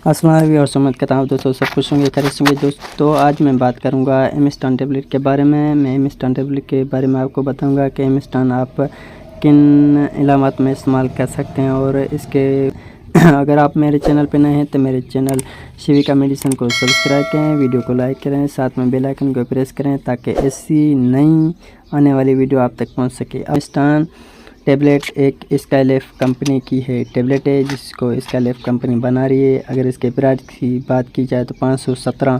السلام علیکم اور سمجھ کرتا ہوں دوستوں، سب خوش ہوں گے، خیریت سے ہوں گے دوستوں۔ آج میں بات کروں گا ایمسٹان ٹیبلٹ کے بارے میں۔ ایمسٹان ٹیبلٹ کے بارے میں آپ کو بتاؤں گا کہ ایمسٹان آپ کن علامات میں استعمال کر سکتے ہیں، اور اس کے اگر آپ میرے چینل پہ نئے ہیں تو میرے چینل شیویکا میڈیسن کو سبسکرائب کریں، ویڈیو کو لائک کریں، ساتھ میں بیل آئیکن کو پریس کریں تاکہ ایسی نئی آنے والی ویڈیو آپ تک پہنچ سکے۔ ایمسٹان ٹیبلٹ ایک اسکائلیف کمپنی کی ہے ٹیبلٹ ہے، جس کو اسکائلیف کمپنی بنا رہی ہے۔ اگر اس کے پرائس کی بات کی جائے تو 517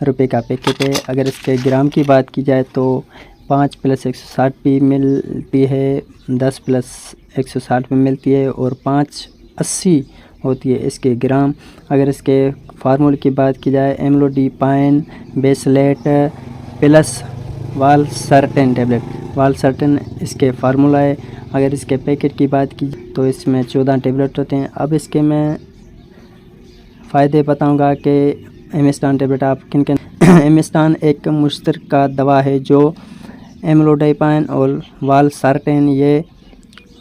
روپے کا پیکٹ ہے۔ اگر اس کے گرام کی بات کی جائے تو 5+160 بھی ملتی ہے، 10+160 بھی ملتی ہے، اور 580 ہوتی ہے اس کے گرام۔ اگر اس کے فارمولے کی بات کی جائے، ایملوڈیپائن بیسلیٹ پلس والسرٹن ٹیبلٹ، والسرٹن اس کے فارمولہ ہے۔ اگر اس کے پیکٹ کی بات کی تو اس میں 14 ٹیبلٹ ہوتے ہیں۔ اب اس کے میں فائدے بتاؤں گا کہ ایمسٹان ٹیبلٹ آپ کن کن۔ ایمسٹان ایک مشترکہ دوا ہے جو ایملوڈیپائن اور والسرٹن یہ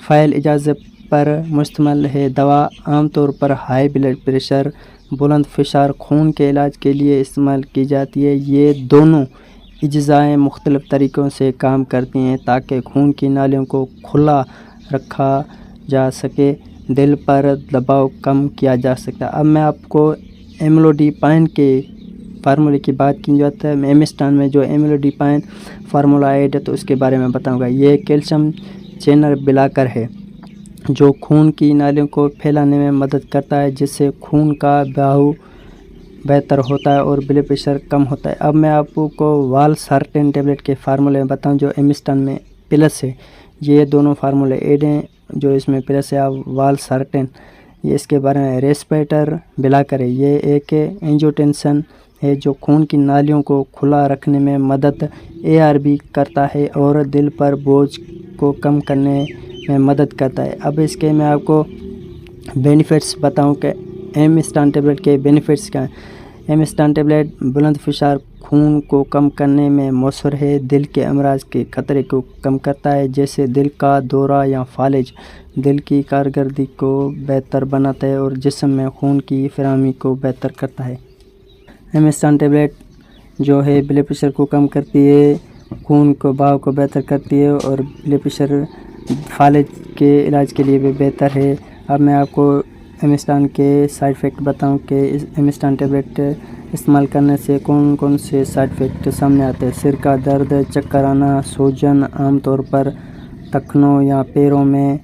فعال اجزاء پر مشتمل ہے۔ دوا عام طور پر ہائی بلڈ پریشر، بلند فشار خون کے علاج کے لیے استعمال کی جاتی ہے۔ یہ دونوں اجزاء مختلف طریقوں سے کام کرتی ہیں تاکہ خون کی نالیوں کو کھلا رکھا جا سکے، دل پر دباؤ کم کیا جا سکتا ہے۔ اب میں آپ کو ایملوڈیپائن کے فارمولے کی بات کی جاتا ہے، ایمسٹان میں جو ایملوڈیپائن فارمولہ ایڈ ہے تو اس کے بارے میں بتاؤں گا۔ یہ کیلشیم چینل بلاکر ہے جو خون کی نالیوں کو پھیلانے میں مدد کرتا ہے، جس سے خون کا بہاؤ بہتر ہوتا ہے اور بلڈ پریشر کم ہوتا ہے۔ اب میں آپ کو والسرٹن ٹیبلٹ کے فارمولے میں بتاؤں جو ایمسٹان میں پلس ہے۔ یہ دونوں فارمولے ایڈ ہیں، جو اس میں پلس ہے والسرٹن، یہ اس کے بارے میں ریسپیٹر بلاکر ہے۔ یہ ایک اینجیوٹینسن ہے جو خون کی نالیوں کو کھلا رکھنے میں مدد ARB کرتا ہے اور دل پر بوجھ کو کم کرنے میں مدد کرتا ہے۔ اب اس کے میں آپ کو بینیفٹس بتاؤں کہ ایمسٹان ٹیبلٹ کے بینیفٹس کیا ہیں۔ ایمسٹان ٹیبلٹ بلند فشار خون کو کم کرنے میں مؤثر ہے، دل کے امراض کے خطرے کو کم کرتا ہے جیسے دل کا دورہ یا فالج، دل کی کارکردگی کو بہتر بناتا ہے اور جسم میں خون کی فراہمی کو بہتر کرتا ہے۔ ایمسٹان ٹیبلٹ جو ہے بلڈ پریشر کو کم کرتی ہے، خون کو بہاؤ کو بہتر کرتی ہے، اور بلڈ پریشر فالج کے علاج کے لیے بھی بہتر ہے۔ اب میں آپ کو ایمسٹان کے سائیڈ افیکٹ بتاؤں کہ ایمسٹان ٹیبلٹ استعمال کرنے سے کون کون سے سائیڈ افیکٹ سامنے آتے ہیں۔ سر کا درد، چکر آنا، سوجن، عام طور پر ٹخنوں یا پیروں میں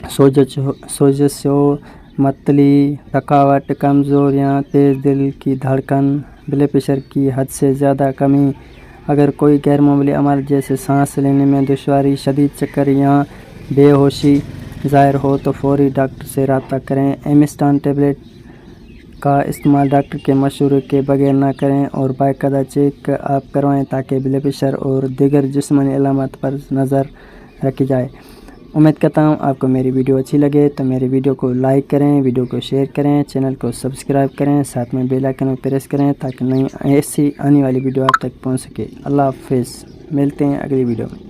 سوزش ہو، متلی، تھکاوٹ، کمزوریاں، تیز دل کی دھڑکن، بلڈ پریشر کی حد سے زیادہ کمی۔ اگر کوئی غیر معمولی عمل جیسے سانس لینے میں دشواری، شدید چکر یا بے ہوشی ظاہر ہو تو فوری ڈاکٹر سے رابطہ کریں۔ ایمسٹان ٹیبلٹ کا استعمال ڈاکٹر کے مشورے کے بغیر نہ کریں اور باقاعدہ چیک اپ کروائیں تاکہ بلڈ پریشر اور دیگر جسمانی علامات پر نظر رکھی جائے۔ امید کرتا ہوں آپ کو میری ویڈیو اچھی لگے تو میری ویڈیو کو لائک کریں، ویڈیو کو شیئر کریں، چینل کو سبسکرائب کریں، ساتھ میں بیل آئیکن کو پریس کریں تاکہ نئی ایسی آنے والی ویڈیو آپ تک پہنچ سکے۔ اللہ حافظ، ملتے ہیں اگلی ویڈیو میں۔